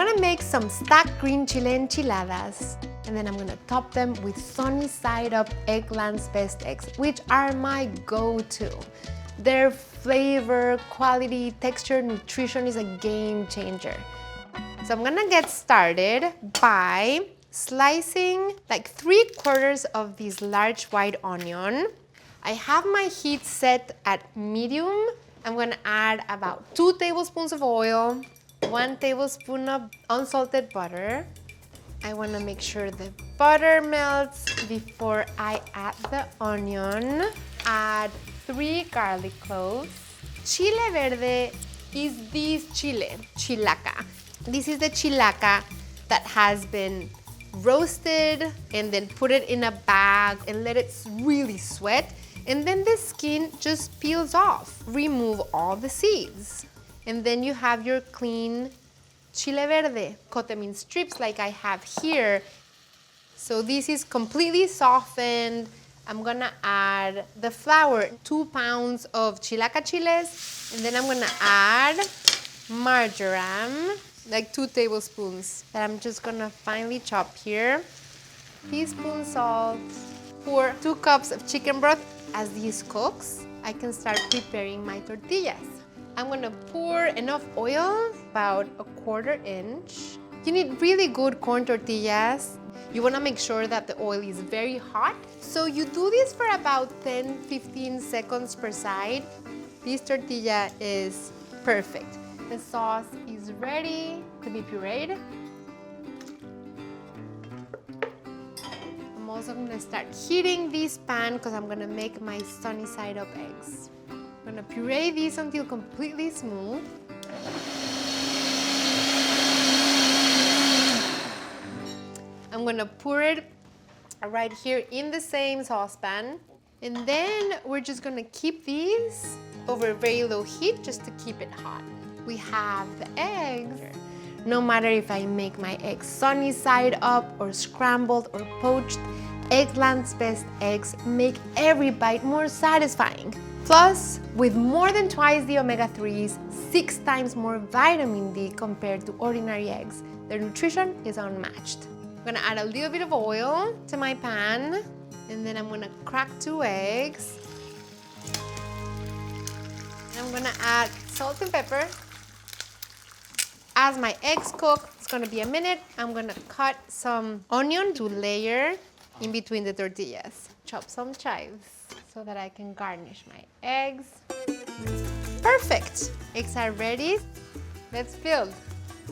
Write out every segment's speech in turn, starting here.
gonna make some stacked green chile enchiladas, and then I'm gonna top them with sunny side up Eggland's Best Eggs, which are my go-to. Their flavor, quality, texture, nutrition is a game changer. So I'm gonna get started by slicing like 3/4 of this large white onion. I have my heat set at medium. I'm gonna add about 2 tablespoons of oil, 1 tablespoon of unsalted butter. I wanna make sure the butter melts before I add the onion. Add 3 garlic cloves. Chile Verde is this chile, chilaca. This is the chilaca that has been roasted and then put it in a bag and let it really sweat. And then the skin just peels off. Remove all the seeds. And then you have your clean Chile Verde. Cut them in strips like I have here. So this is completely softened. I'm gonna add the flour, 2 pounds of chilaca chiles, and then I'm gonna add marjoram, like 2 tablespoons that I'm just gonna finely chop here. Teaspoon salt. Pour 2 cups of chicken broth. As this cooks, I can start preparing my tortillas. I'm gonna pour enough oil, about 1/4 inch. You need really good corn tortillas. You wanna make sure that the oil is very hot. So you do this for about 10-15 seconds per side. This tortilla is perfect. The sauce is ready to be pureed. I'm also gonna start heating this pan because I'm gonna make my sunny side up eggs. I'm gonna puree these until completely smooth. I'm gonna pour it right here in the same saucepan. And then we're just gonna keep these over very low heat just to keep it hot. We have the eggs. No matter if I make my eggs sunny side up or scrambled or poached, Eggland's Best Eggs make every bite more satisfying. Plus, with more than twice the omega-3s, 6 times more vitamin D compared to ordinary eggs, their nutrition is unmatched. I'm gonna add a little bit of oil to my pan, and then I'm gonna crack 2 eggs. And I'm gonna add salt and pepper. As my eggs cook, it's gonna be a minute, I'm gonna cut some onion to layer in between the tortillas. Chop some chives so that I can garnish my eggs. Perfect! Eggs are ready. Let's build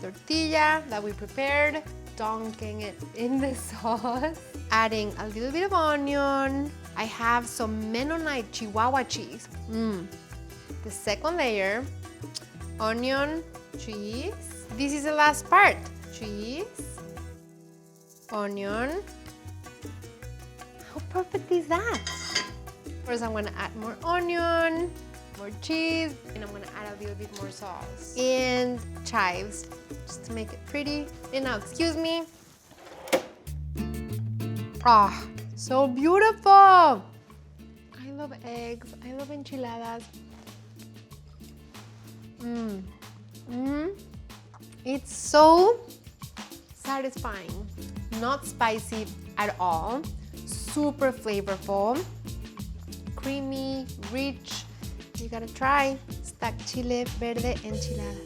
tortilla that we prepared, dunking it in the sauce, adding a little bit of onion. I have some Mennonite Chihuahua cheese. The second layer, onion, cheese. This is the last part. Cheese, onion. How perfect is that? First, I'm gonna add more onion, more cheese, and I'm gonna add a little bit more sauce. And chives, just to make it pretty. And now, excuse me. Ah, so beautiful. I love eggs, I love enchiladas. It's so satisfying, not spicy at all, super flavorful, creamy, rich. You gotta try stacked Chile Verde enchilada.